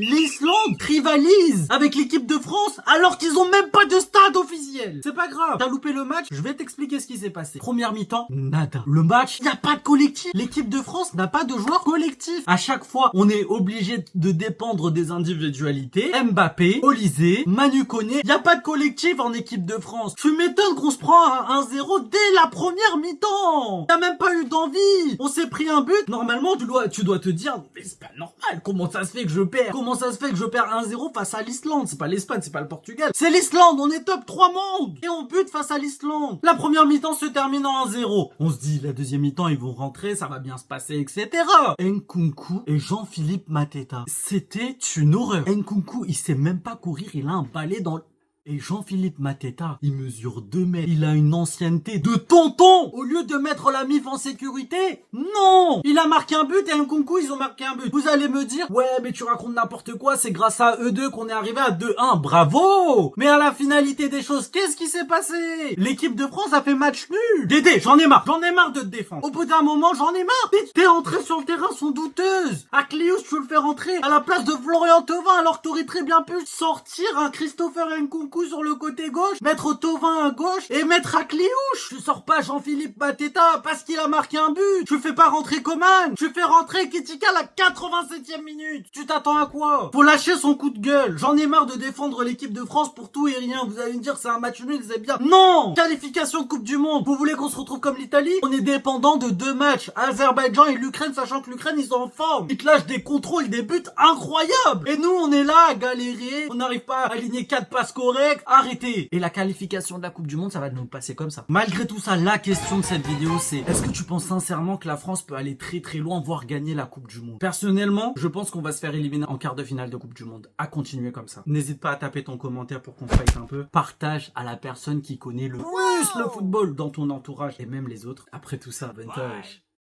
l'Islande rivalise avec l'équipe de France alors qu'ils ont même pas de stade officiel. C'est pas grave, t'as loupé le match, je vais t'expliquer ce qui s'est passé. Première mi-temps, nada. Le match, y a pas de collectif. L'équipe de France n'a pas de joueurs collectifs. À chaque fois, on est obligé de dépendre des individualités. Mbappé, Olysée, Manu Koné, y a pas de collectif en équipe de France. Tu m'étonnes qu'on se prend un 1-0 dès la première mi-temps. T'as même pas eu d'envie. On s'est pris un but. Normalement, tu dois te dire, mais c'est pas normal. Comment ça se fait que je perds? Comment ça se fait que je perds 1-0 face à l'Islande? C'est pas l'Espagne, c'est pas le Portugal. C'est l'Islande. On est top 3 mondes. Et on bute face à l'Islande. La première mi-temps se termine en 1-0. On se dit, la deuxième mi-temps, ils vont rentrer, ça va bien se passer, etc. Nkunku et Jean-Philippe Mateta. C'était une horreur. Nkunku, il sait même pas courir. Il a un balai dans le... Et Jean-Philippe Mateta, il mesure 2 mètres. Il a une ancienneté de tonton. Au lieu de mettre la MIF en sécurité, non. Il a marqué un but et Nkunku, ils ont marqué un but. Vous allez me dire, ouais, mais tu racontes n'importe quoi. C'est grâce à eux deux qu'on est arrivé à 2-1. Bravo. Mais à la finalité des choses, qu'est-ce qui s'est passé? L'équipe de France a fait match nul. Dédé, j'en ai marre. J'en ai marre de te défendre. Au bout d'un moment, j'en ai marre. Tes entrées sur le terrain sont douteuses. Aklious, tu le fais rentrer à la place de Florian Thauvin alors que t'aurais très bien pu sortir un Christopher Nkunku sur le côté gauche, mettre Thauvin à gauche et mettre Aklious. Tu sors pas Jean-Philippe Mateta parce qu'il a marqué un but. Tu fais pas rentrer Coman. Tu fais rentrer Kitika à la 87e minute. Tu t'attends à quoi? Faut lâcher son coup de gueule. J'en ai marre de défendre l'équipe de France pour tout et rien. Vous allez me dire c'est un match nul, c'est bien. Non! Qualification de Coupe du Monde. Vous voulez qu'on se retrouve comme l'Italie? On est dépendant de 2 matchs. Azerbaïdjan et l'Ukraine, sachant que l'Ukraine ils sont en forme. Ils te lâchent des contrôles, des buts incroyables. Et nous on est là à galérer. On n'arrive pas à aligner 4 passes correctes. Arrêtez. Et la qualification de la Coupe du Monde, ça va nous passer comme ça. Malgré tout ça, la question de cette vidéo, c'est est-ce que tu penses sincèrement que la France peut aller très très loin, voire gagner la Coupe du Monde? Personnellement, je pense qu'on va se faire éliminer en quart de finale de Coupe du Monde. À continuer comme ça. N'hésite pas à taper ton commentaire pour qu'on fight un peu. Partage à la personne qui connaît le plus le football dans ton entourage et même les autres. Après tout ça, bonne tâche.